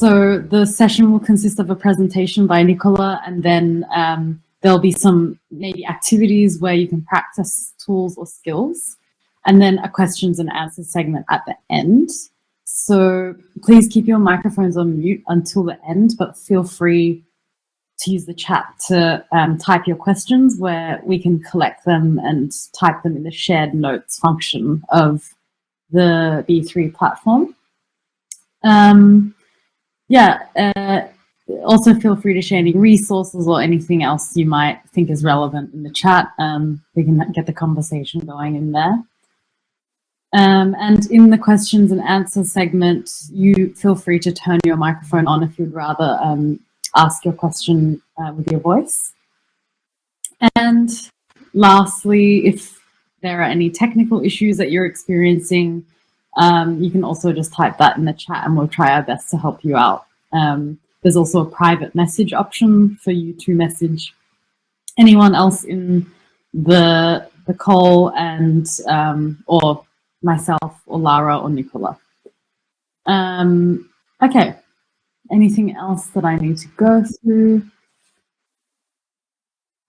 So the session will consist of a presentation by Nicola, and then there'll be some maybe activities where you can practice tools or skills, and then a questions and answers segment at the end. So please keep your microphones on mute until the end, but feel free to use the chat to type your questions, where we can collect them and type them in the shared notes function of the B3 platform. Also feel free to share any resources or anything else you might think is relevant in the chat. We can get the conversation going in there. And in the questions and answers segment, you feel free to turn your microphone on if you'd rather ask your question with your voice. And lastly, if there are any technical issues that you're experiencing, you can also just type that in the chat and we'll try our best to help you out. There's also a private message option for you to message anyone else in the call, and or myself or Lara or Nicola. Okay, anything else that I need to go through?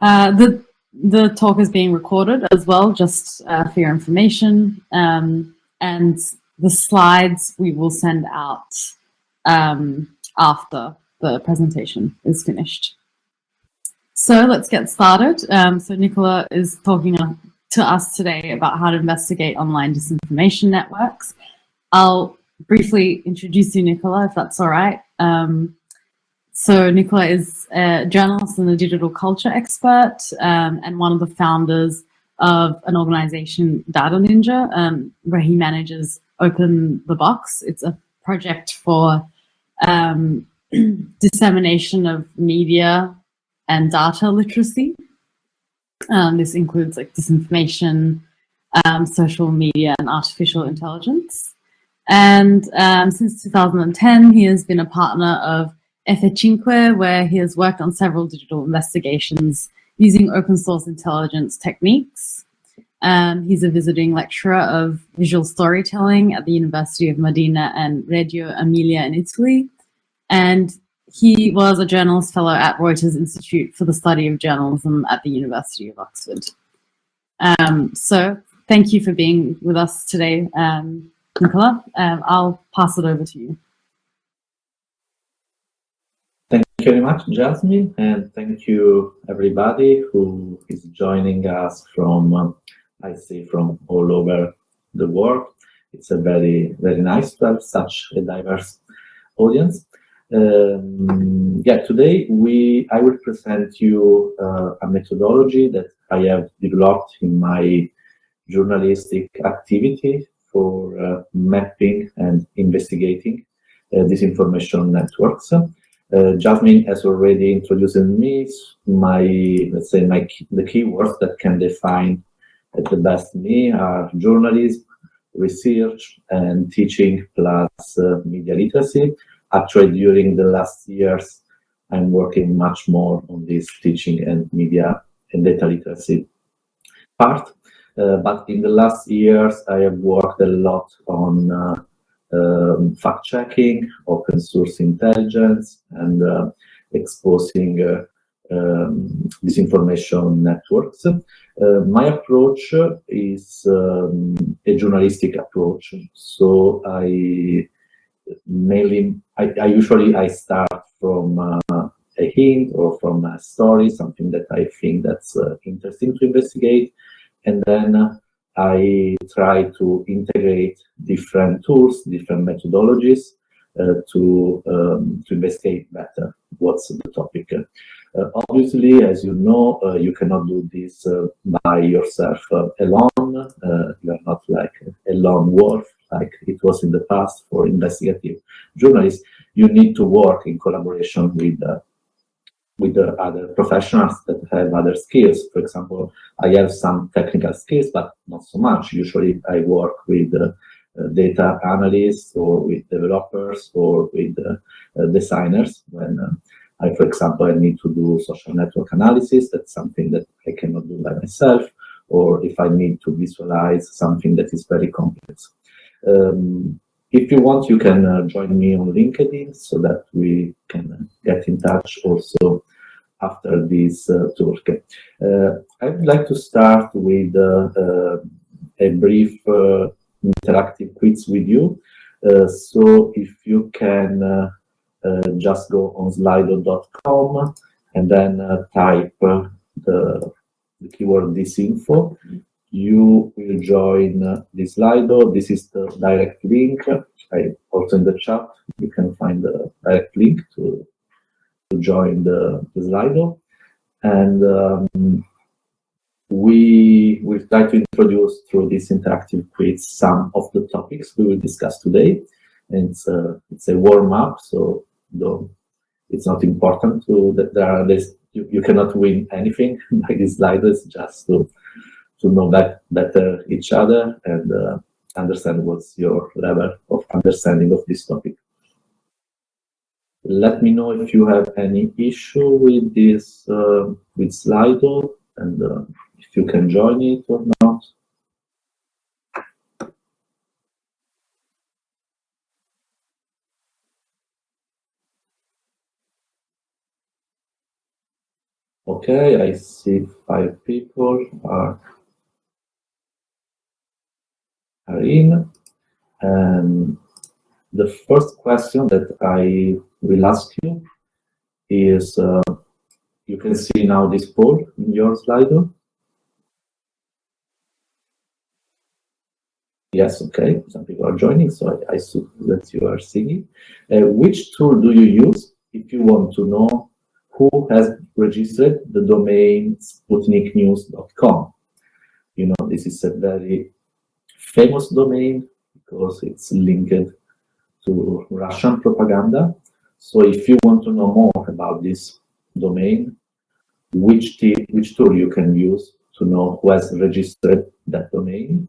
The talk is being recorded as well, just for your information. And the slides we will send out after the presentation is finished. So let's get started. So Nicola is talking to us today about how to investigate online disinformation networks. I'll briefly introduce you, Nicola, if that's all right. So Nicola is a journalist and a digital culture expert, and one of the founders of an organization, Data Ninja, where he manages Open the Box. It's a project for dissemination of media and data literacy. This includes like disinformation, social media, and artificial intelligence. And since 2010, he has been a partner of F5, where he has worked on several digital investigations using open source intelligence techniques. He's a visiting lecturer of visual storytelling at the University of Modena and Reggio Emilia in Italy. And he was a journalist fellow at Reuters Institute for the Study of Journalism at the University of Oxford. So thank you for being with us today, Nicola. I'll pass it over to you. Thank you very much, Jasmine, and thank you everybody who is joining us from, I see, from all over the world. It's a very, very nice to have such a diverse audience. Today I will present you a methodology that I have developed in my journalistic activity for mapping and investigating disinformation networks. Jasmine has already introduced me the keywords that can define at the best me are journalism, research, and teaching plus media literacy. Actually, during the last years, I'm working much more on this teaching and media and data literacy part. But in the last years, I have worked a lot on fact-checking, open source intelligence, and exposing disinformation networks. My approach is a journalistic approach. So I usually start from a hint or from a story, something that I think that's interesting to investigate, and then I try to integrate different tools, different methodologies to investigate better what's the topic. Obviously, as you know, you cannot do this by yourself alone. You're not like a lone wolf like it was in the past for investigative journalists. You need to work in collaboration with the other professionals that have other skills. For example, I have some technical skills, but not so much. Usually I work with data analysts or with developers or with designers. When for example, I need to do social network analysis, that's something that I cannot do by myself, or if I need to visualize something that is very complex. If you want, you can join me on LinkedIn so that we can get in touch also after this talk. I would like to start with a brief interactive quiz with you. So if you can just go on slido.com and then type the keyword disinfo, you will join this Slido. This is the direct link. Also in the chat, you can find the direct link to join the Slido. And we will try to introduce through this interactive quiz some of the topics we will discuss today. And it's a warm-up, so it's not important that you cannot win anything by this Slido. It's just to know better each other and understand what's your level of understanding of this topic. Let me know if you have any issue with this with Slido and if you can join it or not. Okay, I see 5 people are in. And the first question that I will ask you is, you can see now this poll in your Slido. Yes, okay, some people are joining, so I assume that you are seeing it. Which tool do you use if you want to know who has registered the domain sputniknews.com? You know, this is a very famous domain because it's linked to Russian propaganda. So if you want to know more about this domain, which tool you can use to know who has registered that domain?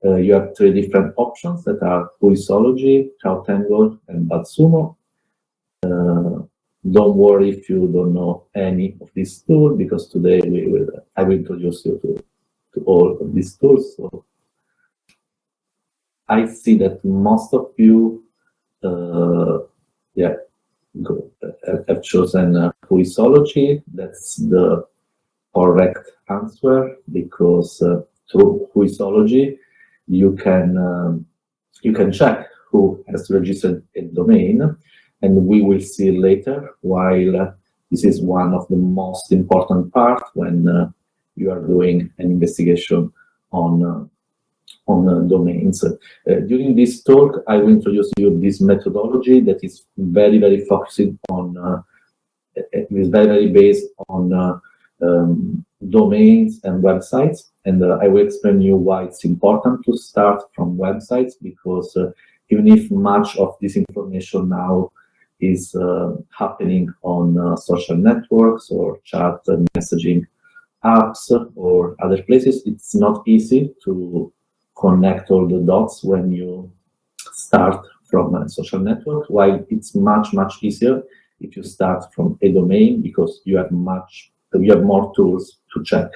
You have 3 different options that are Whoisology, CrowdTangle, and BadSumo. Don't worry if you don't know any of these tools, because today I will introduce you to all of these tools. So I see that most of you have chosen Whoisology. That's the correct answer, because through Whoisology you can check who has registered a domain, and we will see later why this is one of the most important parts when you are doing an investigation on domains. During this talk, I will introduce you this methodology that is very, very focusing on, is very based on domains and websites. And I will explain you why it's important to start from websites, because even if much of this information now is happening on social networks or chat and messaging apps or other places, it's not easy to connect all the dots when you start from a social network, while it's much, much easier if you start from a domain, because you have more tools to check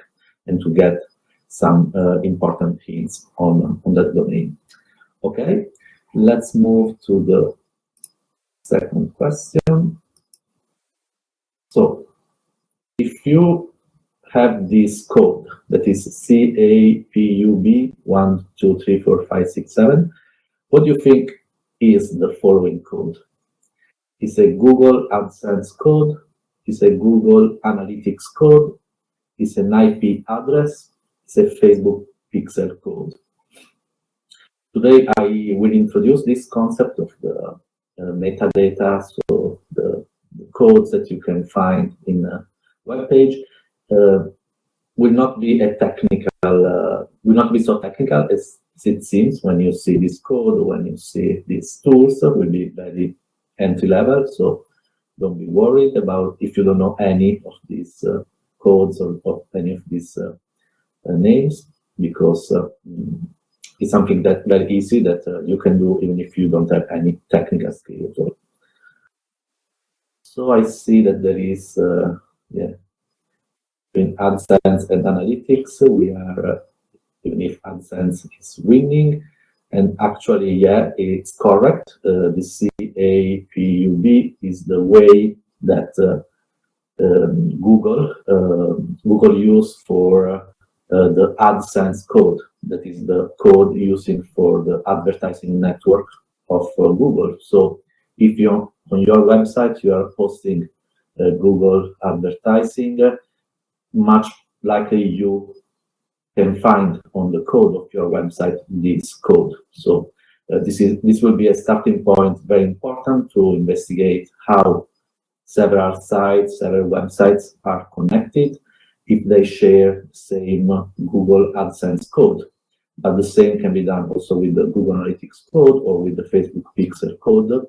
and to get some important hints on that domain. Okay, let's move to the second question. So if you have this code that is CAPUB 1, 2, 3, 4, 5, 6, 7, what do you think is the following code? It's a Google AdSense code, it's a Google Analytics code, it's an IP address, it's a Facebook pixel code. Today I will introduce this concept of the metadata, so the codes that you can find in a web page. Will not be so technical as it seems when you see this code or when you see these tools. Will be very entry level, so don't be worried about if you don't know any of these codes or any of these names, because it's something that very easy that you can do even if you don't have any technical skill at all. So I see that there is in AdSense and Analytics, we are, even if AdSense is winning, And actually, yeah, it's correct. The CAPUB is the way that Google used for the AdSense code. That is the code using for the advertising network of Google. So if you on your website you are posting Google advertising, much likely you can find on the code of your website this code. So this will be a starting point, very important to investigate how several sites, several websites are connected if they share the same Google AdSense code. But the same can be done also with the Google Analytics code or with the Facebook Pixel code.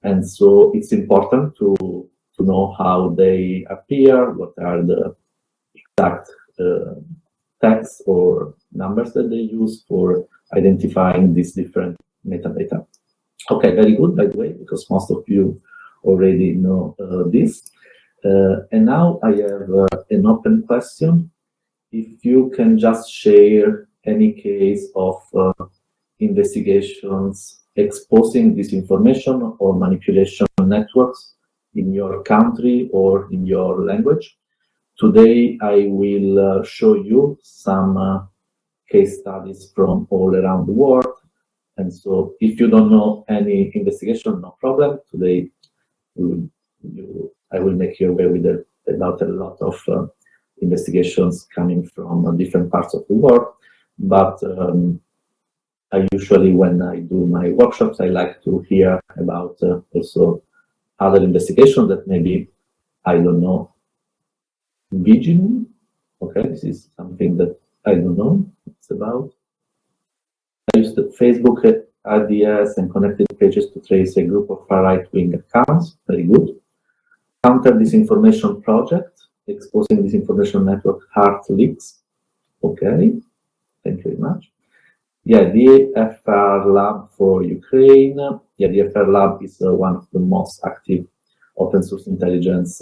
And so it's important to know how they appear, what are the exact text or numbers that they use for identifying these different metadata. Okay, very good, by the way, because most of you already know this. And now I have an open question. If you can just share any case of investigations exposing disinformation or manipulation networks in your country or in your language. Today, I will show you some case studies from all around the world. And so if you don't know any investigation, no problem. Today, I will make you aware with about a lot of investigations coming from different parts of the world. But I usually, when I do my workshops, I like to hear about also other investigations that maybe, I don't know, Vigilant. Okay, this is something that I don't know it's about. I used the Facebook IDS and connected pages to trace a group of far-right-wing accounts. Very good. Counter Disinformation Project, exposing disinformation network hard leaks. Okay, thank you very much. Yeah, the DFR Lab for Ukraine. Yeah, the DFR Lab is one of the most active open source intelligence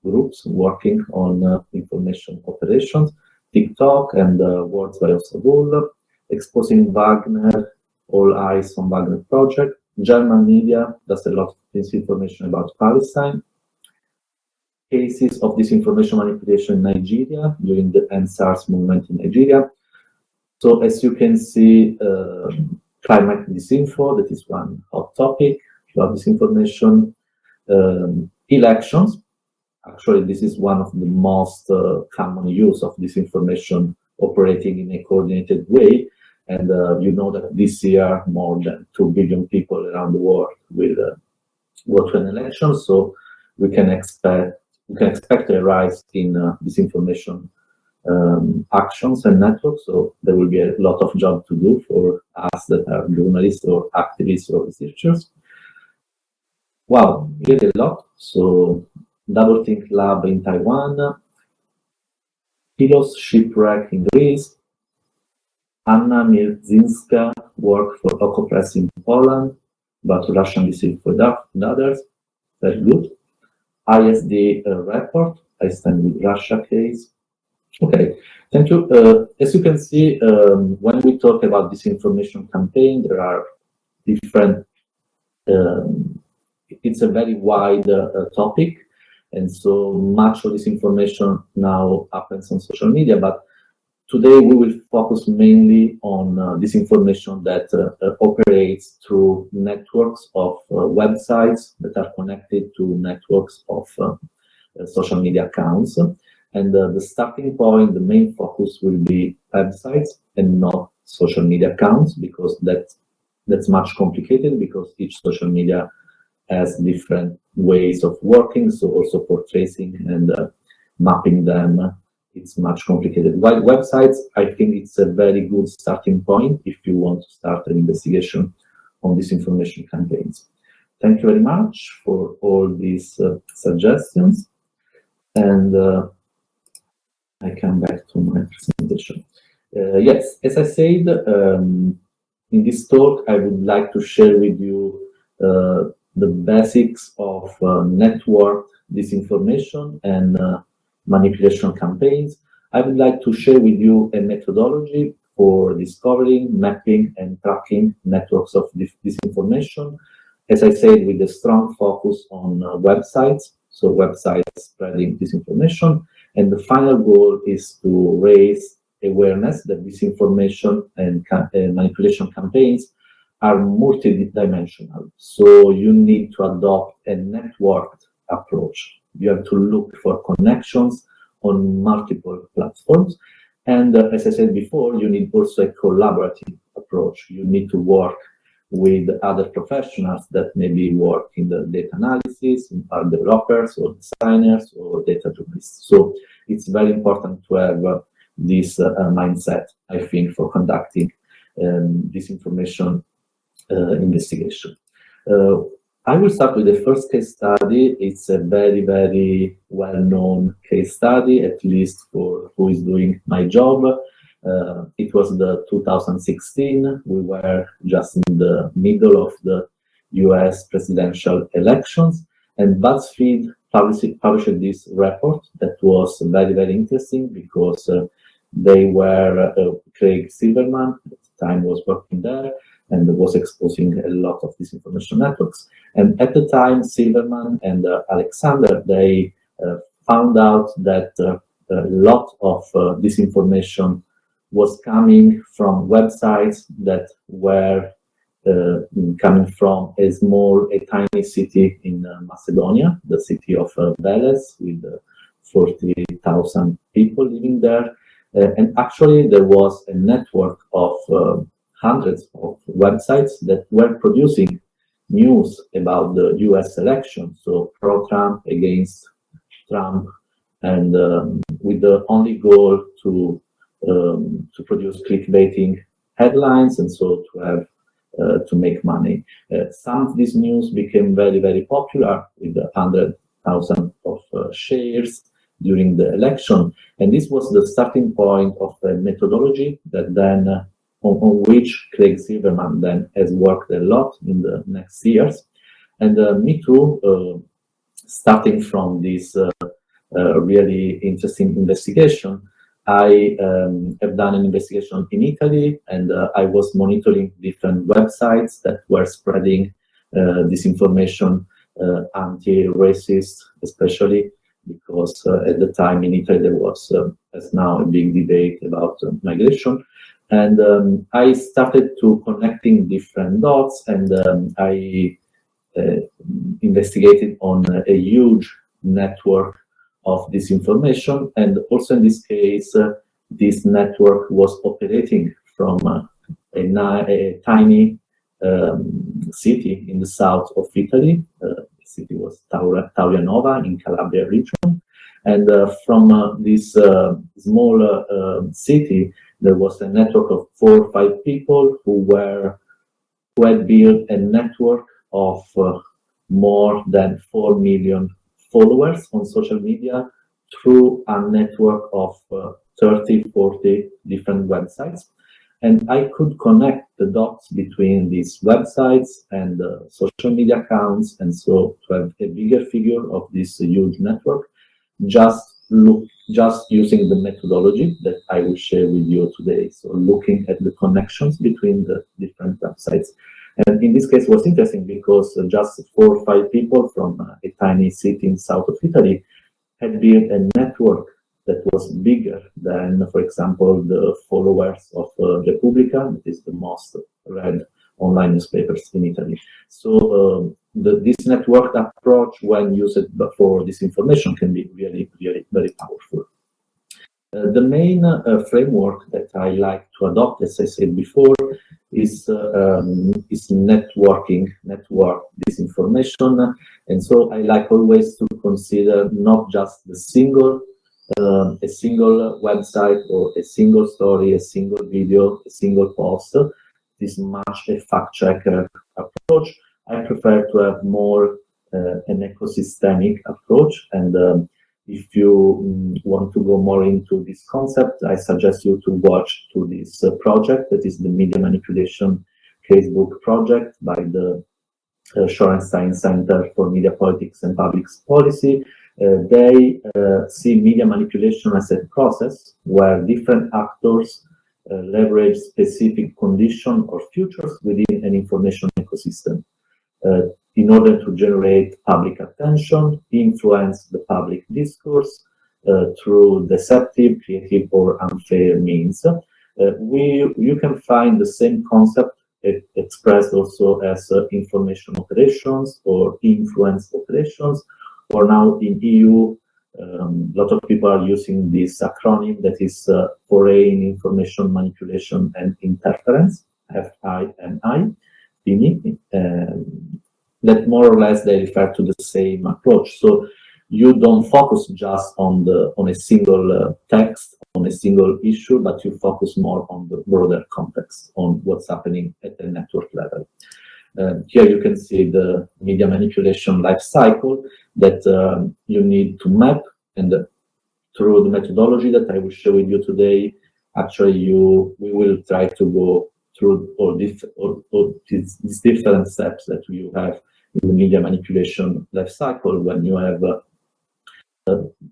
groups working on information operations. TikTok and Words by Osabul, exposing Wagner, all eyes on Wagner project. German media does a lot of disinformation about Palestine. Cases of disinformation manipulation in Nigeria during the NSARS movement in Nigeria. So as you can see, climate disinfo, that is one hot topic about disinformation. Elections, actually this is one of the most common use of disinformation operating in a coordinated way. And you know that this year more than 2 billion people around the world will go to an election. So we can expect a rise in disinformation actions and networks. So there will be a lot of job to do for us that are journalists or activists or researchers. Wow, really a lot. So Doublethink Lab in Taiwan, Pilos shipwreck in Greece, Anna Mierdzinska worked for Okopress in Poland, but Russian received for others. Very good. ISD report, I stand with Russia case. Okay, thank you. As you can see, when we talk about disinformation campaign, there are different, it's a very wide topic. And so much of this information now happens on social media, but today we will focus mainly on this information that operates through networks of websites that are connected to networks of social media accounts. And the starting point, the main focus will be websites and not social media accounts, because that's much complicated, because each social media has different ways of working. So also for tracing and mapping them, it's much complicated. While websites, I think it's a very good starting point if you want to start an investigation on disinformation campaigns. Thank you very much for all these suggestions. And I come back to my presentation. Yes, as I said, in this talk, I would like to share with you the basics of network disinformation and manipulation campaigns. I would like to share with you a methodology for discovering, mapping, and tracking networks of disinformation. As I said, with a strong focus on websites, so websites spreading disinformation. And the final goal is to raise awareness that disinformation and manipulation campaigns are multidimensional. So you need to adopt a networked approach. You have to look for connections on multiple platforms. And as I said before, you need also a collaborative approach. You need to work with other professionals that maybe work in the data analysis, are developers or designers or data journalists. So it's very important to have this mindset, I think, for conducting disinformation investigation. I will start with the first case study. It's a very, very well-known case study, at least for who is doing my job. It was the 2016. We were just in the middle of the US presidential elections, and BuzzFeed published this report that was very, very interesting because they were, Craig Silverman at the time was working there and was exposing a lot of disinformation networks. And at the time, Silverman and Alexander, they found out that a lot of disinformation was coming from websites that were coming from a tiny city in Macedonia, the city of Veles, with 40,000 people living there. And actually, there was a network of hundreds of websites that were producing news about the US election, so pro-Trump, against Trump, and with the only goal to produce clickbaiting headlines and so to have to make money. Some of this news became very, very popular with 100,000 of shares during the election, and this was the starting point of a methodology that then on which Craig Silverman then has worked a lot in the next years. And me too, starting from this really interesting investigation, I have done an investigation in Italy, and I was monitoring different websites that were spreading disinformation, anti-racist, especially because at the time in Italy there was, as now, a big debate about migration. And I started to connecting different dots, and I investigated on a huge network of disinformation. And also in this case, this network was operating from a tiny city in the south of Italy. The city was Taurianova in Calabria region. And from this small city, there was a network of 4 or 5 people who had built a network of more than 4 million followers on social media through a network of 30, 40 different websites. And I could connect the dots between these websites and social media accounts, and so to have a bigger figure of this huge network, just using the methodology that I will share with you today. So looking at the connections between the different websites. And in this case, it was interesting because just 4 or 5 people from a tiny city in south of Italy had built a network that was bigger than, for example, the followers of Repubblica, that is the most read online newspapers in Italy. So this network approach, when used for disinformation, can be really, really very powerful. The main framework that I like to adopt, as I said before, is network disinformation. And so I like always to consider not just a single website or a single story, a single video, a single post. This much a fact checker approach. I prefer to have more an ecosystemic approach. And if you want to go more into this concept, I suggest you to watch to this project that is the Media Manipulation Casebook project by the Shorenstein Center for Media Politics and Public Policy. They see media manipulation as a process where different actors leverage specific condition or features within an information ecosystem in order to generate public attention, influence the public discourse through deceptive, creative, or unfair means. You can find the same concept expressed also as information operations or influence operations, or now in EU, a lot of people are using this acronym that is Foreign Information Manipulation and Interference, FIMI, that more or less they refer to the same approach. So you don't focus just on a single text, on a single issue, but you focus more on the broader context, on what's happening at the network level. Here you can see the media manipulation life cycle that you need to map, and through the methodology that I will share with you today, actually we will try to go through all these different steps that you have in the media manipulation life cycle. When you have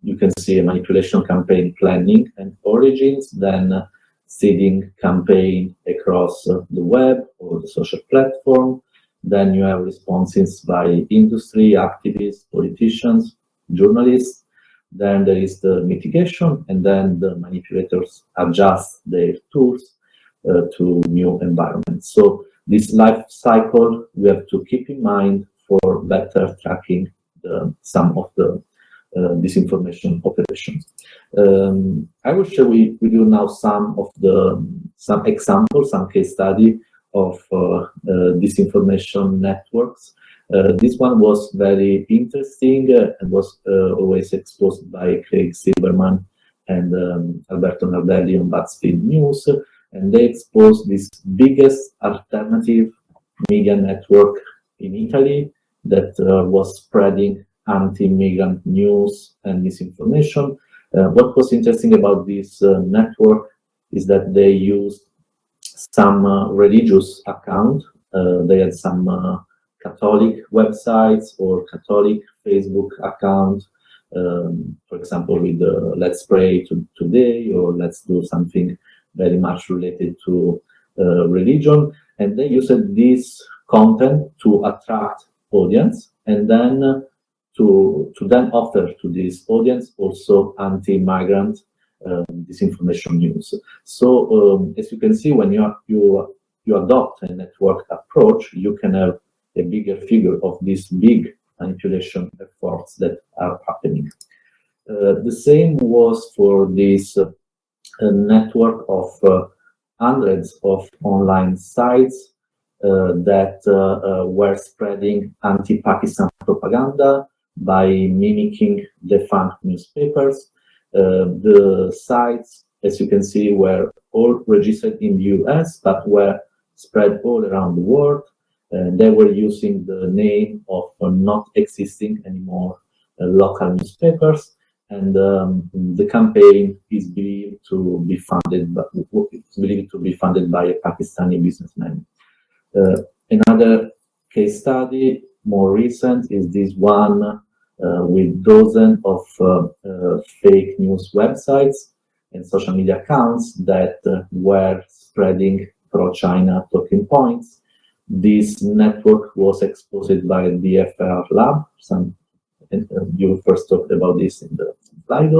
you can see a manipulation campaign planning and origins, then seeding campaign across the web or the social platform. Then you have responses by industry, activists, politicians, journalists. Then there is the mitigation, and then the manipulators adjust their tools to new environments. So this life cycle we have to keep in mind for better tracking some of the disinformation operations. I will share with you now some examples, some case study of disinformation networks. This one was very interesting and was always exposed by Craig Silverman and Alberto Nardelli on BuzzFeed News, and they exposed this biggest alternative media network in Italy that was spreading anti-migrant news and misinformation. What was interesting about this network is that they used some religious account. They had some Catholic websites or Catholic Facebook account, for example, with let's pray today, or let's do something very much related to religion. And they used this content to attract audience, and then to then offer to this audience also anti-migrant disinformation news. So as you can see, when you adopt a network approach, you can have a bigger figure of these big manipulation efforts that are happening. The same was for this network of hundreds of online sites that were spreading anti-Pakistan propaganda by mimicking defunct newspapers. The sites, as you can see, were all registered in the US, but were spread all around the world. They were using the name of not existing anymore local newspapers, and the campaign is believed to be funded by a Pakistani businessman. Another case study, more recent, is this one with dozens of fake news websites and social media accounts that were spreading pro-China talking points. This network was exposed by the DFR lab. You first talked about this in the slide,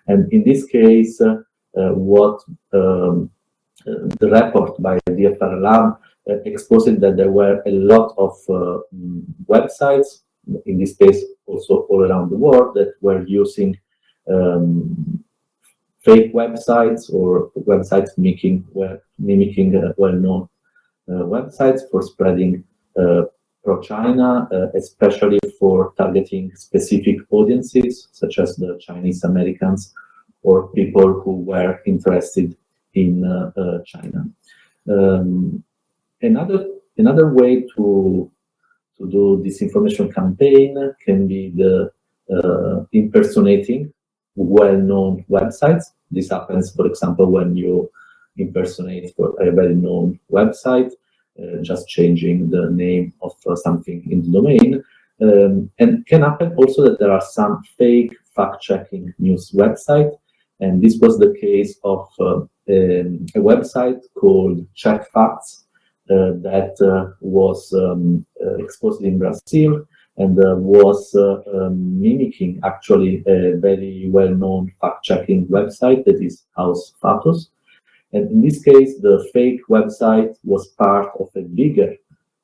and in this case, what the report by the DFR lab exposed that there were a lot of websites, in this case also all around the world, that were using fake websites or websites mimicking well-known websites for spreading pro-China, especially for targeting specific audiences, such as the Chinese Americans or people who were interested in China. Another way to do disinformation campaign can be the impersonating well-known websites. This happens, for example, when you impersonate for a well-known website, just changing the name of something in the domain. And can happen also that there are some fake fact-checking news websites And this was the case of a website called Check Facts that was exposed in Brazil and was mimicking actually a very well-known fact-checking website that is House Fatos. And in this case, the fake website was part of a bigger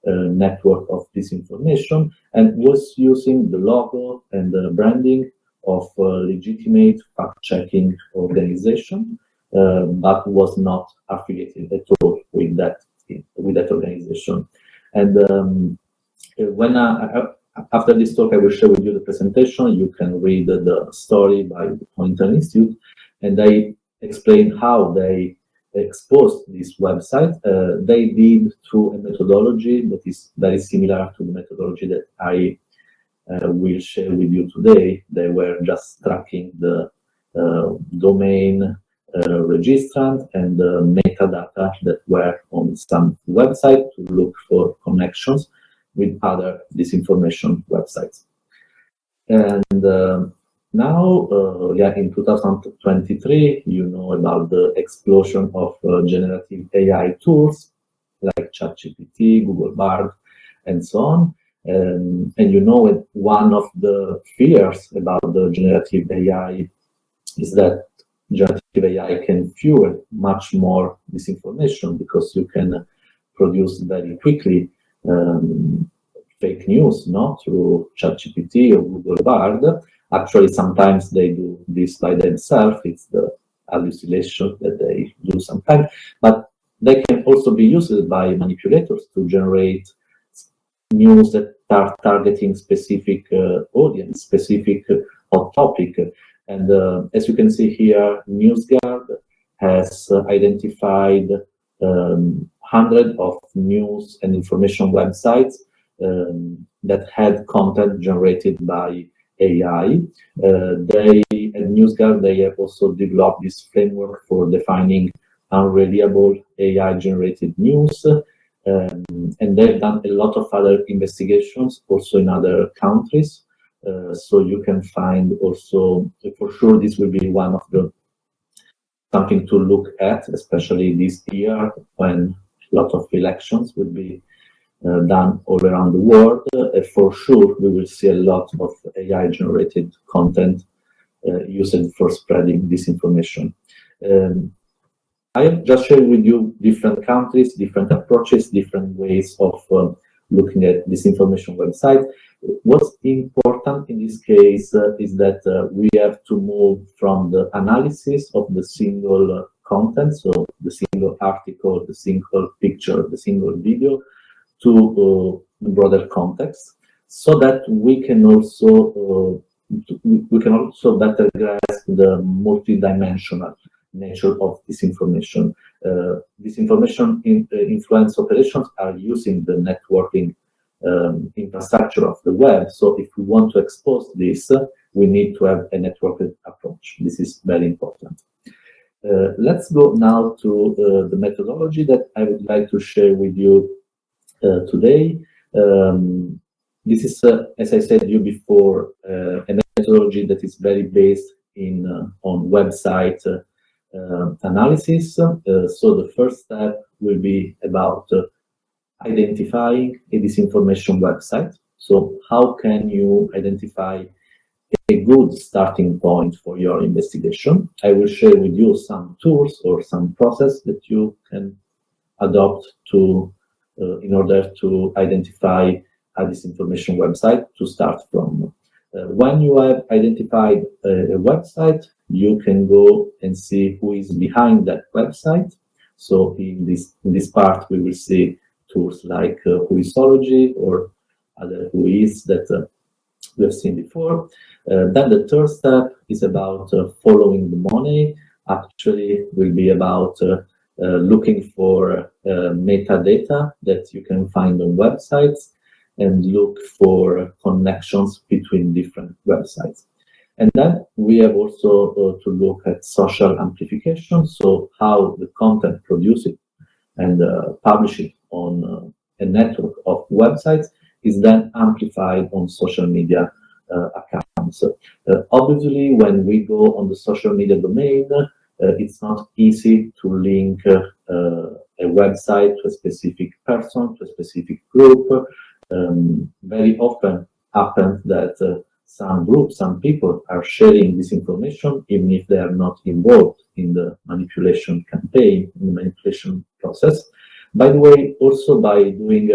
network of disinformation and was using the logo and the branding of a legitimate fact-checking organization, but was not affiliated at all with that organization. And when after this talk, I will share with you the presentation. You can read the story by the Poynter Institute, and I explain how they exposed this website. They did through a methodology that is very similar to the methodology that I will share with you today. They were just tracking the domain registrant and the metadata that were on some website to look for connections with other disinformation websites. And now, in 2023, you know about the explosion of generative AI tools like ChatGPT, Google Bard, and so on. And you know, one of the fears about the generative AI is that generative AI can fuel much more disinformation because you can produce very quickly fake news, through ChatGPT or Google Bard. Actually, sometimes they do this by themselves. It's the hallucination that they do sometimes, but they can also be used by manipulators to generate news that are targeting specific audience, specific hot topic. And as you can see here, NewsGuard has identified hundreds of news and information websites that had content generated by AI. At NewsGuard, they have also developed this framework for defining unreliable AI-generated news. And they've done a lot of other investigations also in other countries. So you can find also, for sure, this will be one of the something to look at, especially this year when a lot of elections will be done all around the world. For sure, we will see a lot of AI-generated content used for spreading disinformation. I have just shared with you different countries, different approaches, different ways of looking at disinformation website. What's important in this case is that we have to move from the analysis of the single content, so the single article, the single picture, the single video, to the broader context, so that we can also better grasp the multidimensional nature of disinformation. Disinformation influence operations are using the networking infrastructure of the web. So if we want to expose this, we need to have a networked approach. This is very important. Let's go now to the methodology that I would like to share with you today. This is, as I said to you before, a methodology that is very based on website analysis. So the first step will be about identifying a disinformation website. So how can you identify a good starting point for your investigation? I will share with you some tools or some process that you can adopt to in order to identify a disinformation website to start from. When you have identified a website, you can go and see who is behind that website. So in this part, we will see tools like Whoisology or other Whois that we have seen before. Then the third step is about following the money. Actually, will be about looking for metadata that you can find on websites and look for connections between different websites. And then we have also to look at social amplification, so how the content produced and published on a network of websites is then amplified on social media accounts. Obviously, when we go on the social media domain, it's not easy to link a website to a specific person, to a specific group. Very often happens that some groups, some people are sharing this information, even if they are not involved in the manipulation campaign, in the manipulation process. By the way, also by doing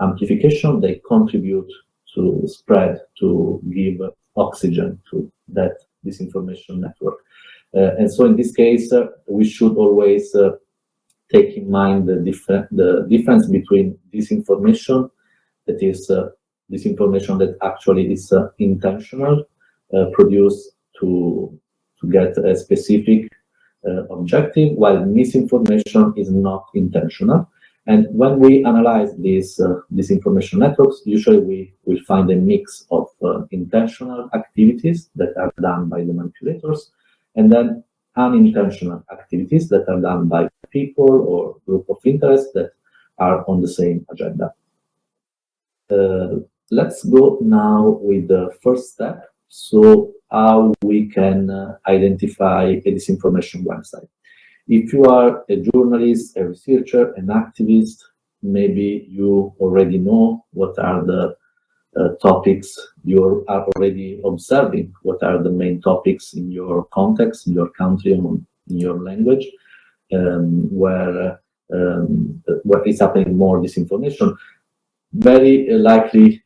amplification, they contribute to spread, to give oxygen to that disinformation network. And so in this case, we should always take in mind the difference between disinformation, that is disinformation that actually is intentional, produced to get a specific objective, while misinformation is not intentional. And when we analyze these disinformation networks, usually we will find a mix of intentional activities that are done by the manipulators, and then unintentional activities that are done by people or group of interest that are on the same agenda. Let's go now with the first step. So how we can identify a disinformation website. If you are a journalist, a researcher, an activist, maybe you already know what are the topics you are already observing, what are the main topics in your context, in your country, in your language, where is happening more disinformation. Very likely,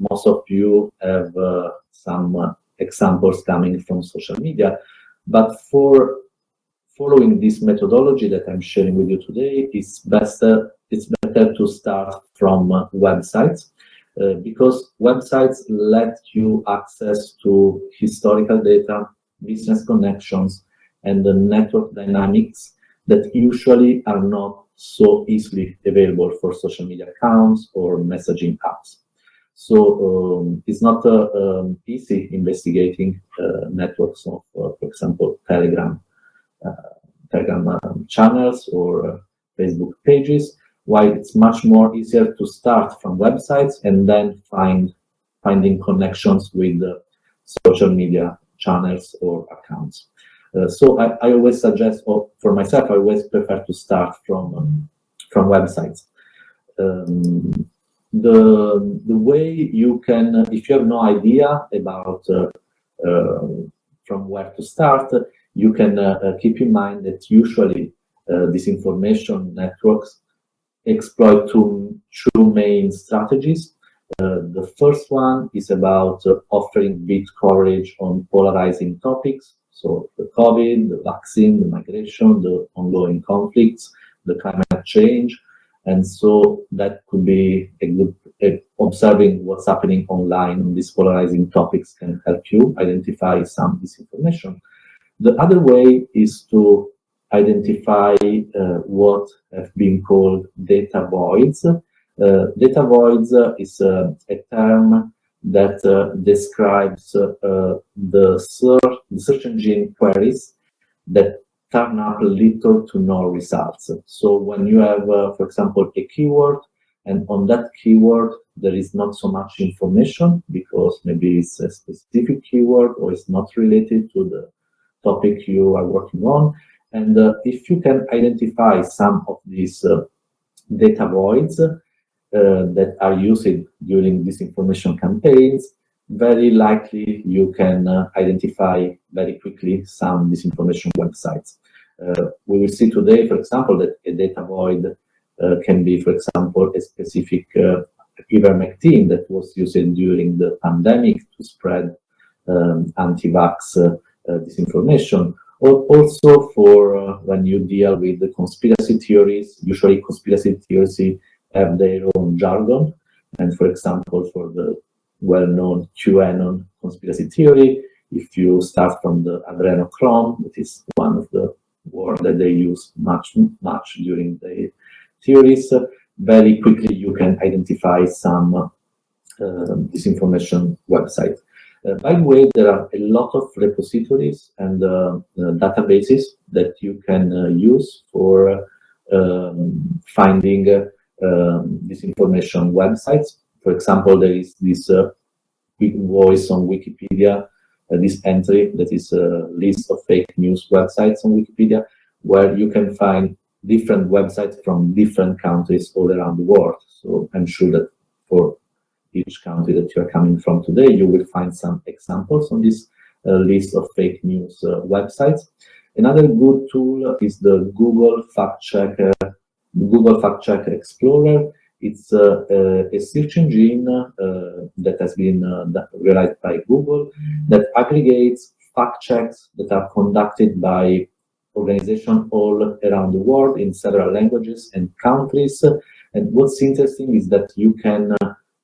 most of you have some examples coming from social media, but for following this methodology that I'm sharing with you today, it's better to start from websites, because websites let you access to historical data, business connections, and the network dynamics that usually are not so easily available for social media accounts or messaging apps. So it's not easy investigating networks of, for example, Telegram channels or Facebook pages, while it's much more easier to start from websites and then finding connections with the social media channels or accounts. So I always suggest, or for myself, I always prefer to start from websites. The way you can, if you have no idea about from where to start, you can keep in mind that usually disinformation networks exploit two main strategies. The first one is about offering big coverage on polarizing topics. So the COVID, the vaccine, the migration, the ongoing conflicts, the climate change. And so that could be a good, observing what's happening online on these polarizing topics can help you identify some disinformation. The other way is to identify what have been called data voids. Data voids is a term that describes the search engine queries that turn up little to no results. So when you have, for example, a keyword, and on that keyword there is not so much information because maybe it's a specific keyword or it's not related to the topic you are working on. And if you can identify some of these data voids that are used during disinformation campaigns, very likely you can identify very quickly some disinformation websites. We will see today, for example, that a data void can be, for example, a specific ivermectin that was used during the pandemic to spread anti-vax disinformation. Or also for when you deal with the conspiracy theories, usually conspiracy theories have their own jargon. And for example, for the well-known QAnon conspiracy theory, if you start from the adrenochrome, that is one of the words that they use much during the theories, very quickly you can identify some disinformation website. By the way, there are a lot of repositories and databases that you can use for finding disinformation websites. For example, there is this quick voice on Wikipedia, this entry that is a list of fake news websites on Wikipedia, where you can find different websites from different countries all around the world. So I'm sure that for each country that you are coming from today, you will find some examples on this list of fake news websites. Another good tool is the Google Fact Checker, Google Fact Check Explorer. It's a search engine that has been realized by Google that aggregates fact checks that are conducted by organizations all around the world in several languages and countries. And what's interesting is that you can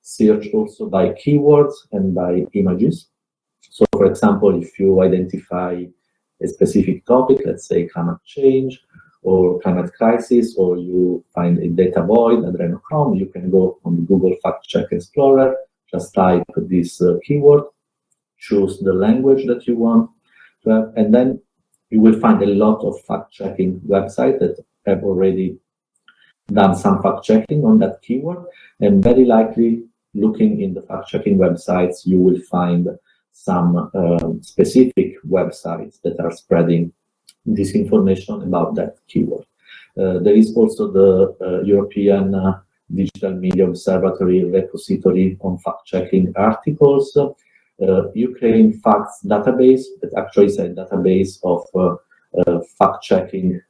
search also by keywords and by images. So, for example, if you identify a specific topic, let's say climate change or climate crisis, or you find a data void, adrenochrome, you can go on the Google Fact Check Explorer, just type this keyword, choose the language that you want to have, and then you will find a lot of fact-checking websites that have already done some fact-checking on that keyword, and very likely looking in the fact-checking websites, you will find some specific websites that are spreading disinformation about that keyword. There is also the European Digital Media Observatory repository on fact-checking articles. Ukraine Facts database, that actually is a database of fact-checking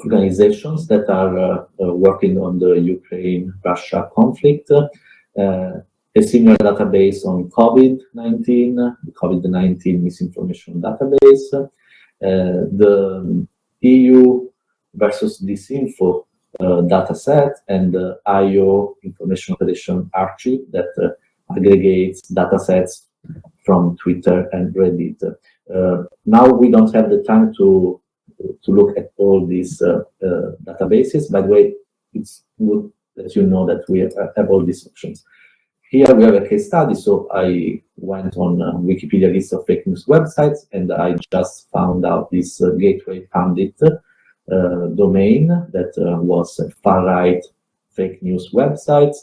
organizations that are working on the Ukraine-Russia conflict. A similar database on COVID-19, the COVID-19 misinformation database. The EU versus Disinfo dataset, and the IO Information Operation Archive that aggregates datasets from Twitter and Reddit. Now we don't have the time to look at all these databases. By the way, it's good that you know that we have all these options. Here we have a case study, so I went on Wikipedia list of fake news websites, and I just found out this Gateway Pundit domain that was a far-right fake news website,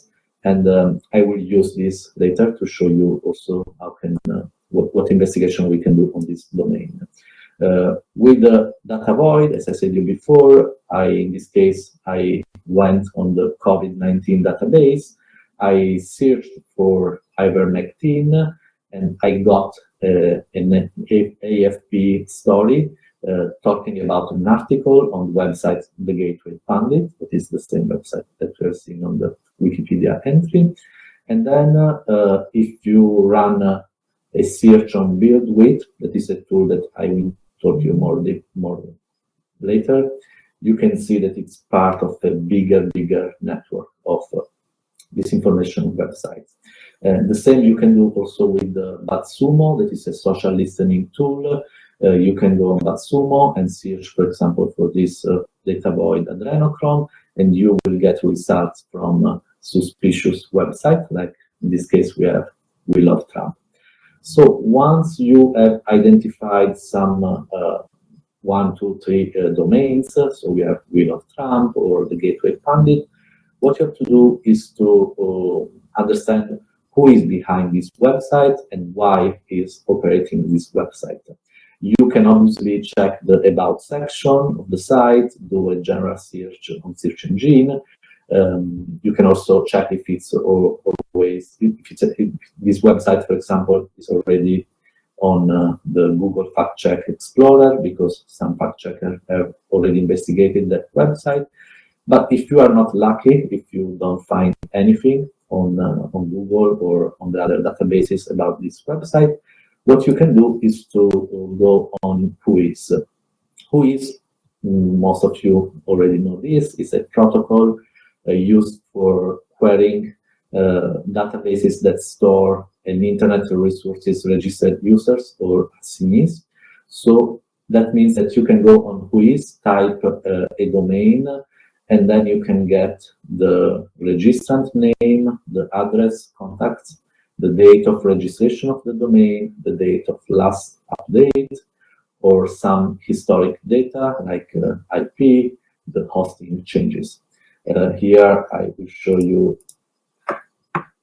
and I will use this later to show you also how can what investigation we can do on this domain. With the data void, as I said to you before, in this case, I went on the COVID-19 database. I searched for ivermectin, and I got an AFP story talking about an article on the website The Gateway Pundit. That is the same website that we're seeing on the Wikipedia entry. And then if you run a search on BuildWith, that is a tool that I will talk to you more later, you can see that it's part of a bigger network of disinformation websites. The same you can do also with BadSumo, that is a social listening tool. You can go on BadSumo and search, for example, for this data void adrenochrome, and you will get results from suspicious websites, like in this case we have We Love Trump. So once you have identified some 1, 2, 3 domains, so we have We Love Trump or the Gateway Pundit, what you have to do is to understand who is behind this website and why is operating this website. You can obviously check the About section of the site, do a general search on search engine. You can also check if it's always, if this website, for example, is already on the Google Fact Check Explorer, because some fact checkers have already investigated that website. But if you are not lucky, if you don't find anything on Google or on the other databases about this website, what you can do is to go on Whois. Whois, most of you already know this, is a protocol used for querying databases that store an Internet Resources Registered Users, or SIMIs. So that means that you can go on Whois, type a domain, and then you can get the registrant name, the address, contacts, the date of registration of the domain, the date of last update, or some historic data like IP, the hosting changes. Here I will show you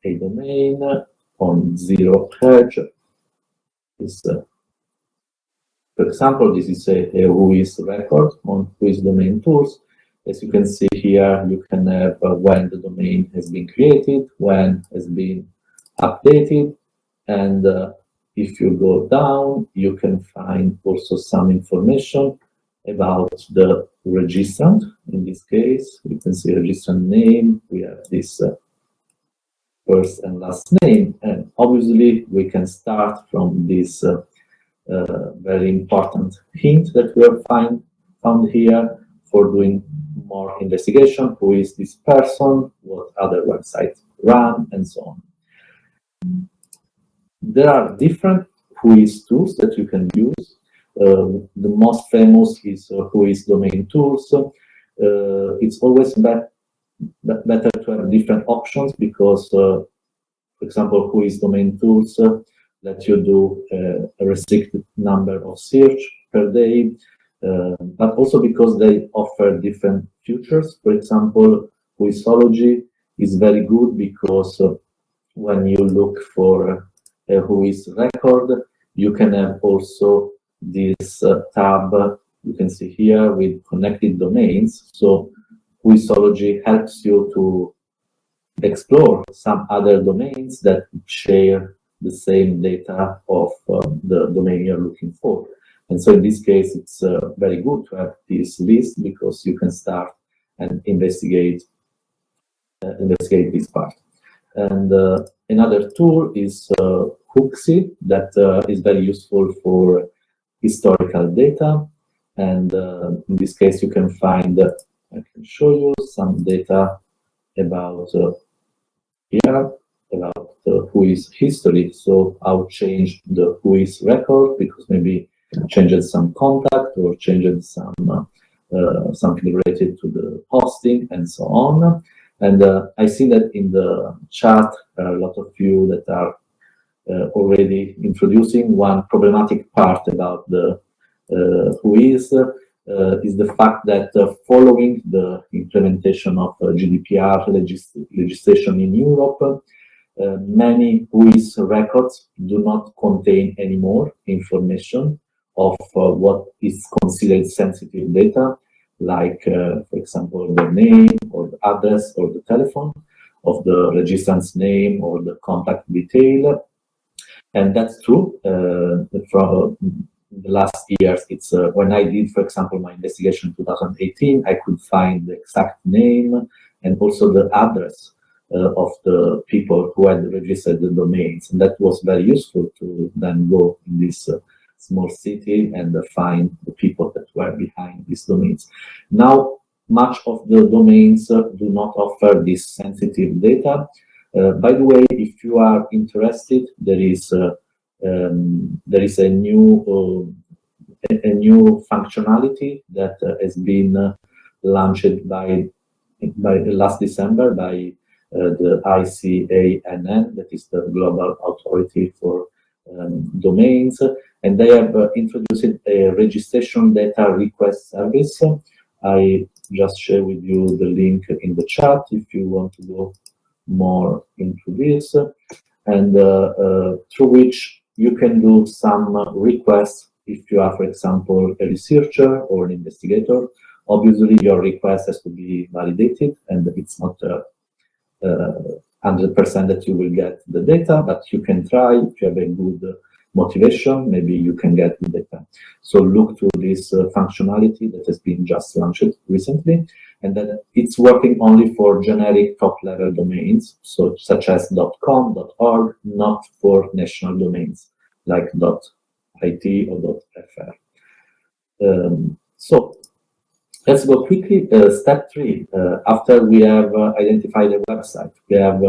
a domain on zero hedge. For example, this is a WHOIS record on WHOIS domain tools. As you can see here, you can have when the domain has been created, when has been updated, and if you go down, you can find also some information about the registrant. In this case, you can see registrant name. We have this first and last name, and obviously we can start from this very important hint that we have found here for doing more investigation. Who is this person? What other websites run, and so on. There are different WHOIS tools that you can use. The most famous is WHOIS domain tools. It's always better to have different options because, for example, WHOIS domain tools let you do a restricted number of search per day, but also because they offer different features. For example, WHOISology is very good because when you look for a WHOIS record, you can have also this tab you can see here with connected domains. So WHOISology helps you to explore some other domains that share the same data of the domain you're looking for. And so in this case, it's very good to have this list because you can start and investigate this part. And another tool is Hooksy that is very useful for historical data. And in this case, you can find, I can show you some data about here, about WHOIS history. So I'll change the WHOIS record because maybe changed some contact or changed some something related to the hosting and so on. And I see that in the chat, there are a lot of you that are already introducing one problematic part about the WHOIS is the fact that following the implementation of GDPR legislation in Europe, many WHOIS records do not contain any more information of what is considered sensitive data, like, for example, the name or the address or the telephone of the registrant's name or the contact detail. And that's true. From the last years, it's when I did, for example, my investigation in 2018, I could find the exact name and also the address of the people who had registered the domains. And that was very useful to then go in this small city and find the people that were behind these domains. Now, much of the domains do not offer this sensitive data. By the way, if you are interested, there is a new functionality that has been launched by last December by the ICANN, that is the Global Authority for Domains, and they have introduced a registration data request service. I just share with you the link in the chat if you want to go more into this, and through which you can do some requests if you are, for example, a researcher or an investigator. Obviously, your request has to be validated, and it's not 100% that you will get the data, but you can try. If you have a good motivation, maybe you can get the data. So look to this functionality that has been just launched recently, and that it's working only for generic top-level domains, so such as .com, .org, not for national domains like .it or .fr. So let's go quickly. Step 3, after we have identified a website, we have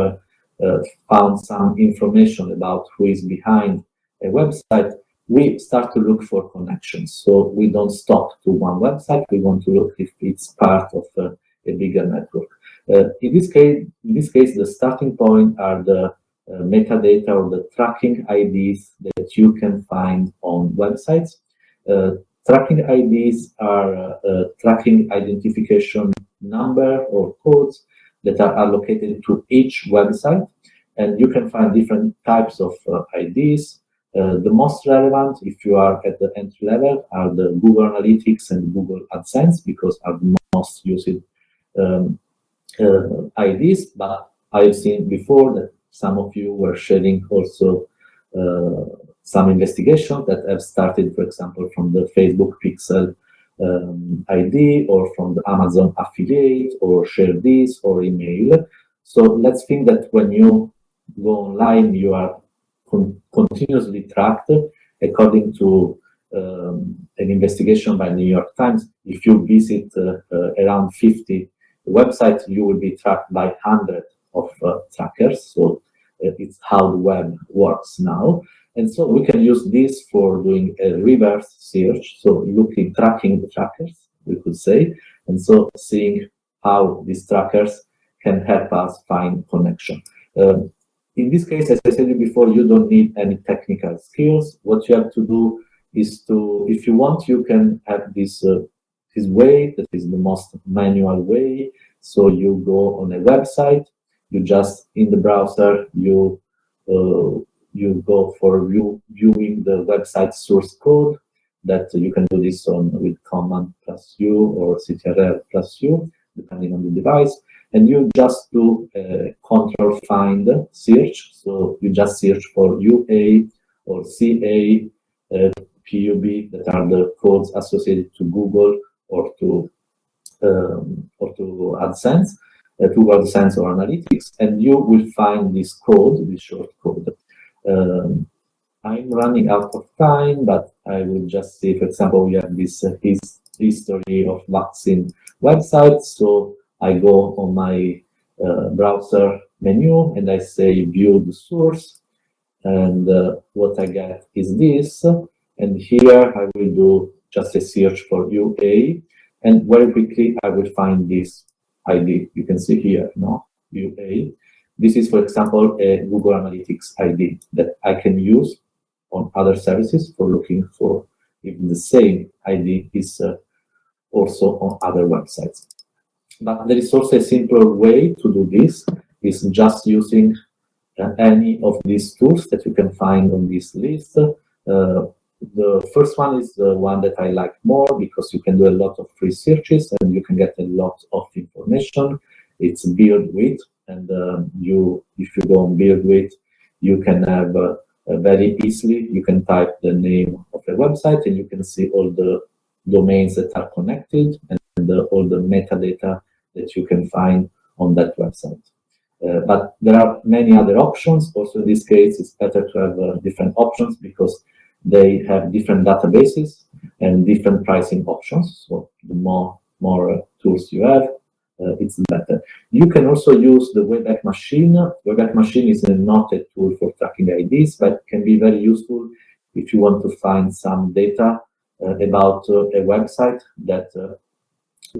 found some information about who is behind a website, we start to look for connections. So we don't stop to one website. We want to look if it's part of a bigger network. In this case, the starting point are the metadata or the tracking IDs that you can find on websites. Tracking IDs are tracking identification number or codes that are allocated to each website. and you can find different types of IDs. The most relevant, if you are at the entry level, are the Google Analytics and Google AdSense, because are the most used IDs. But I've seen before that some of you were sharing also some investigations that have started, for example, from the Facebook Pixel ID, or from the Amazon affiliate, or share this, or email. So let's think that when you go online, you are continuously tracked according to an investigation by New York Times. If you visit around 50 websites, you will be tracked by hundreds of trackers. So it's how the web works now. And so we can use this for doing a reverse search. So tracking the trackers, we could say, and so seeing how these trackers can help us find connection. In this case, as I said before, you don't need any technical skills. What you have to do is to, if you want, you can have this way that is the most manual way. So you go on a website, you just in the browser, you go for viewing the website source code. That you can do this with Command plus U or Ctrl plus U, depending on the device. And you just do a control find search. So you just search for UA or CA, PUB, that are the codes associated to Google or to AdSense, Google AdSense or Analytics, and you will find this code, this short code. I'm running out of time, but I will just say, for example, we have this history of vaccine websites. So I go on my browser menu and I say view the source, and what I get is this. And here I will do just a search for UA, and very quickly I will find this ID. You can see here, no, UA. This is, for example, a Google Analytics ID that I can use on other services for looking for if the same ID is also on other websites. But there is also a simpler way to do this, is just using any of these tools that you can find on this list. The first one is the one that I like more, because you can do a lot of free searches and you can get a lot of information. It's BuildWith, and if you go on BuildWith, you can have very easily, you can type the name of a website and you can see all the domains that are connected and all the metadata that you can find on that website. But there are many other options. Also, in this case, it's better to have different options because they have different databases and different pricing options. So the more tools you have, it's better. You can also use the Wayback Machine. Wayback Machine is not a tool for tracking IDs, but can be very useful if you want to find some data about a website that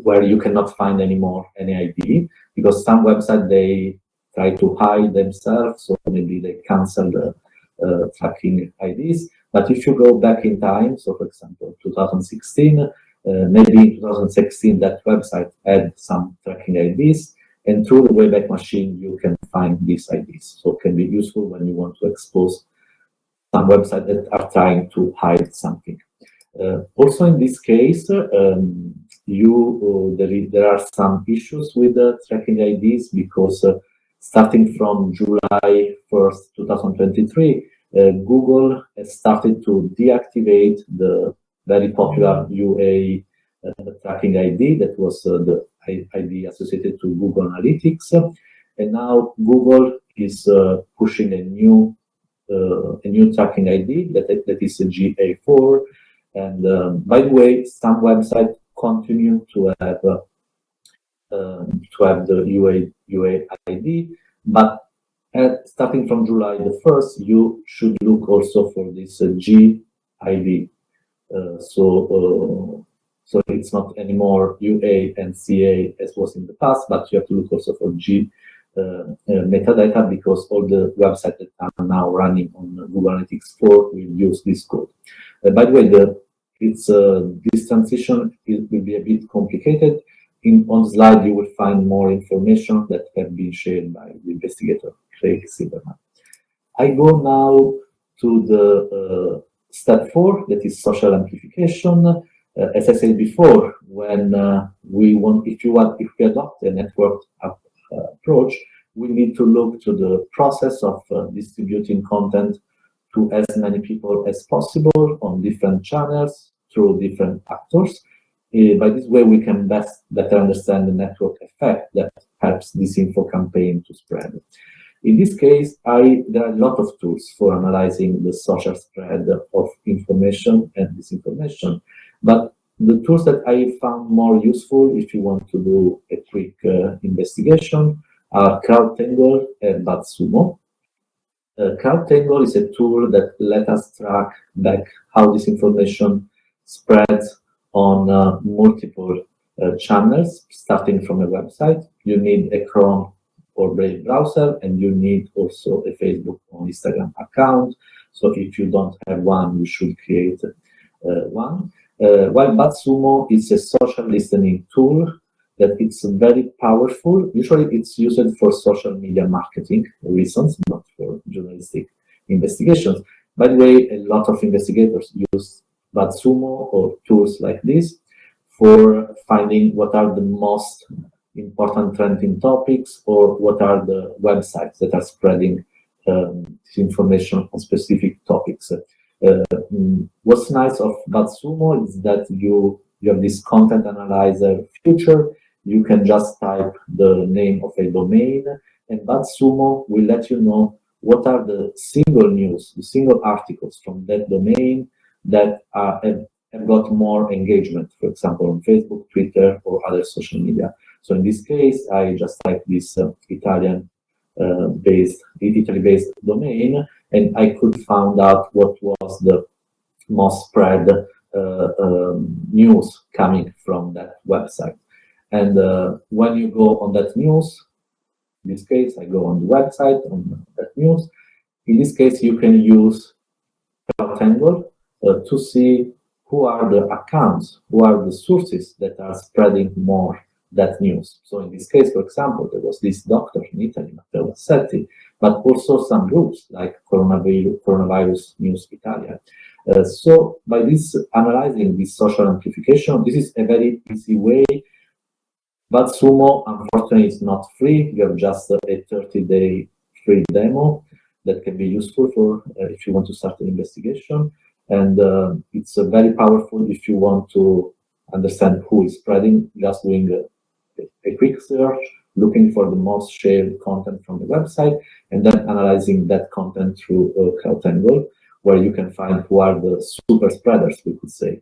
where you cannot find anymore any ID, because some websites, they try to hide themselves, so maybe they cancel the tracking IDs. But if you go back in time, so for example 2016, maybe in 2016 that website had some tracking IDs, and through the Wayback Machine you can find these IDs. So it can be useful when you want to expose some websites that are trying to hide something. Also in this case, there are some issues with the tracking IDs, because starting from July 1st, 2023, Google has started to deactivate the very popular UA tracking ID that was the ID associated to Google Analytics, and now Google is pushing a new tracking ID that is a GA4. And by the way, some websites continue to have the UA ID, but starting from July the 1st, you should look also for this G ID. So it's not anymore UA and CA as was in the past, but you have to look also for G metadata, because all the websites that are now running on Google Analytics 4 will use this code. By the way, this transition will be a bit complicated. On the slide, you will find more information that have been shared by the investigator Craig Silverman. I go now to the step 4, that is social amplification. As I said before, when if we adopt a network approach, we need to look to the process of distributing content to as many people as possible on different channels through different actors. By this way, we can better understand the network effect that helps this info campaign to spread. In this case, there are a lot of tools for analyzing the social spread of information and disinformation. But the tools that I found more useful, if you want to do a quick investigation, are CrowdTangle and BuzzSumo. CrowdTangle is a tool that lets us track back how disinformation spreads on multiple channels, starting from a website. You need a Chrome or Brave browser, and you need also a Facebook or Instagram account. So if you don't have one, you should create one. While BuzzSumo is a social listening tool that it's very powerful. Usually it's used for social media marketing reasons, not for journalistic investigations. By the way, a lot of investigators use BuzzSumo or tools like this for finding what are the most important trending topics or what are the websites that are spreading information on specific topics. What's nice of BuzzSumo is that you have this content analyzer feature. You can just type the name of a domain, and BuzzSumo will let you know what are the single news, the single articles from that domain that have got more engagement, for example, on Facebook, Twitter, or other social media. So in this case, I just typed this Italy-based domain, and I could find out what was the most spread news coming from that website. And when you go on that news, in this case, I go on the website on that news. In this case, you can use CrowdTangle to see who are the accounts, who are the sources that are spreading more that news. So in this case, for example, there was this doctor in Italy, Matteo Bassetti, but also some groups like Coronavirus News Italia. So by this analyzing this social amplification, this is a very easy way. BuzzSumo, unfortunately, is not free. You have just a 30-day free demo that can be useful for if you want to start an investigation. And it's very powerful if you want to understand who is spreading, just doing a quick search, looking for the most shared content from the website, and then analyzing that content through CrowdTangle, where you can find who are the super spreaders, we could say.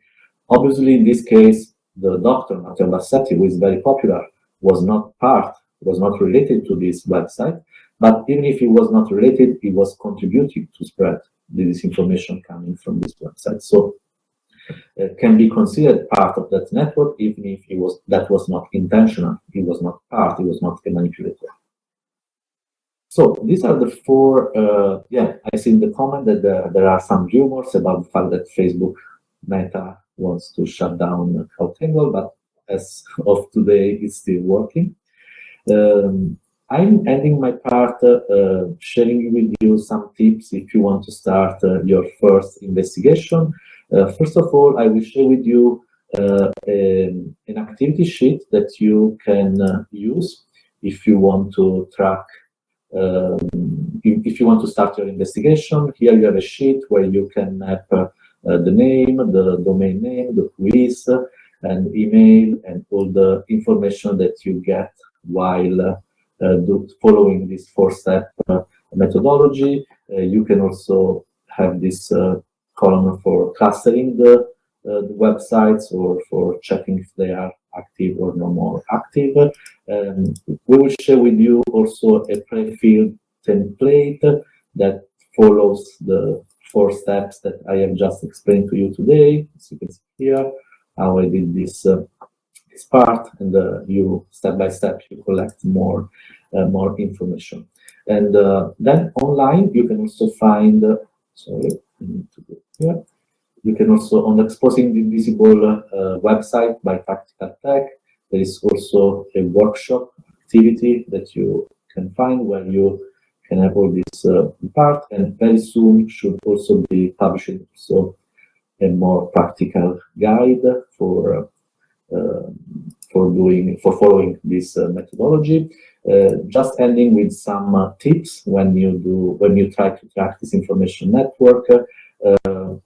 Obviously, in this case, the doctor, Matteo Bassetti, who is very popular, was not related to this website, but even if he was not related, he was contributing to spread the disinformation coming from this website. So it can be considered part of that network, even if that was not intentional. He was not part, he was not a manipulator. So these are the 4, I see in the comment that there are some rumors about the fact that Facebook Meta wants to shut down CrowdTangle, but as of today, it's still working. I'm ending my part sharing with you some tips if you want to start your first investigation. First of all, I will share with you an activity sheet that you can use if you want to track, if you want to start your investigation. Here you have a sheet where you can map the name, the domain name, the who is, and email, and all the information that you get while following this 4-step methodology. You can also have this column for clustering the websites or for checking if they are active or no more active. We will share with you also a pre-filled template that follows the 4 steps that I have just explained to you today. As you can see here, how I did this part, and you step by step you collect more information. And then online you can also find. Sorry, I need to go here. You can also, on Exposing the Invisible website by Tactical Tech, there is also a workshop activity that you can find where you can have all this part, and very soon should also be published so a more practical guide for following this methodology. Just ending with some tips when you try to track this disinformation network.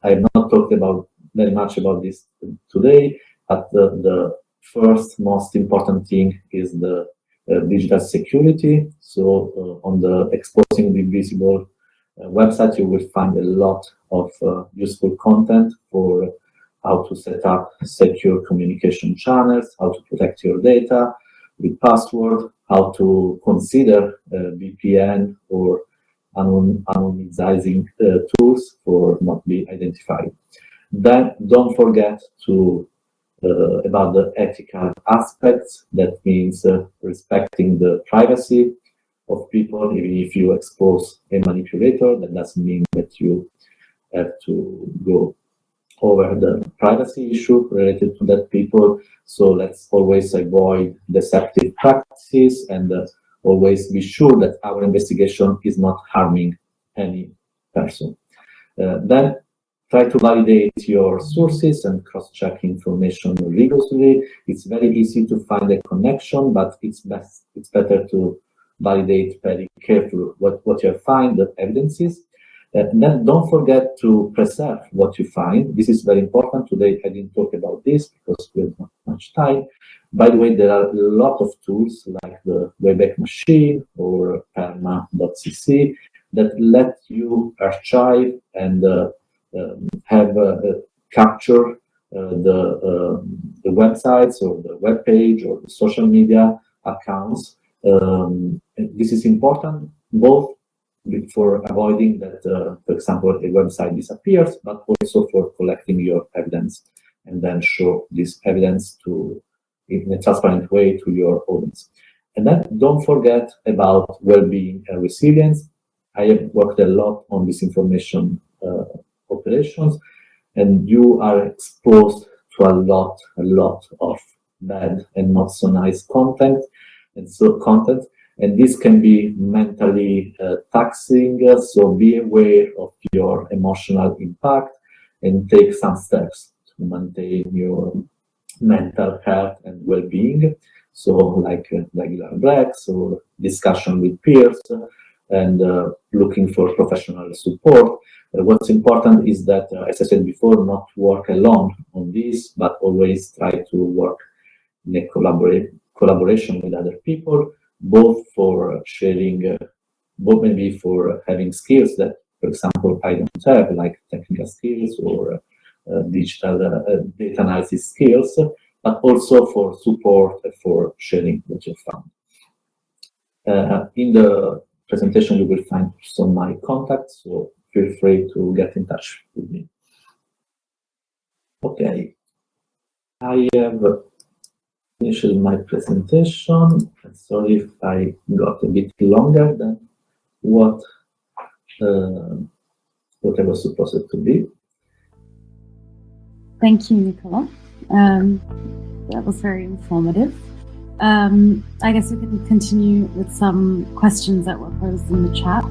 I have not talked very much about this today, but the first most important thing is the digital security. So on the Exposing the Invisible website, you will find a lot of useful content for how to set up secure communication channels, how to protect your data with password, how to consider VPN or anonymizing tools for not be identified. Then don't forget to about the ethical aspects. That means respecting the privacy of people. Even if you expose a manipulator, that doesn't mean that you have to go over the privacy issue related to that people. So let's always avoid deceptive practices and always be sure that our investigation is not harming any person. Then try to validate your sources and cross-check information rigorously. It's very easy to find a connection, but it's better to validate very carefully what you find, the evidences. And then don't forget to preserve what you find. This is very important. Today I didn't talk about this because we have not much time. By the way, there are a lot of tools like the Wayback Machine or perma.cc that let you archive and have capture the websites or the web page or the social media accounts. This is important both for avoiding that, for example, a website disappears, but also for collecting your evidence and then show this evidence in a transparent way to your audience. And then don't forget about well-being and resilience. I have worked a lot on disinformation operations, and you are exposed to a lot of bad and not so nice content, and this can be mentally taxing. So be aware of your emotional impact and take some steps to maintain your mental health and well-being. So like regular breaks or discussion with peers and looking for professional support. What's important is that, as I said before, not work alone on this, but always try to work in a collaboration with other people, both for sharing, both maybe for having skills that, for example, I don't have, like technical skills or digital data analysis skills, but also for support, for sharing what you found. In the presentation, you will find some of my contacts, so feel free to get in touch with me. Okay, I have finished my presentation. Sorry if I got a bit longer than what I was supposed to be. Thank you, Nicola. That was very informative. I guess we can continue with some questions that were posed in the chat.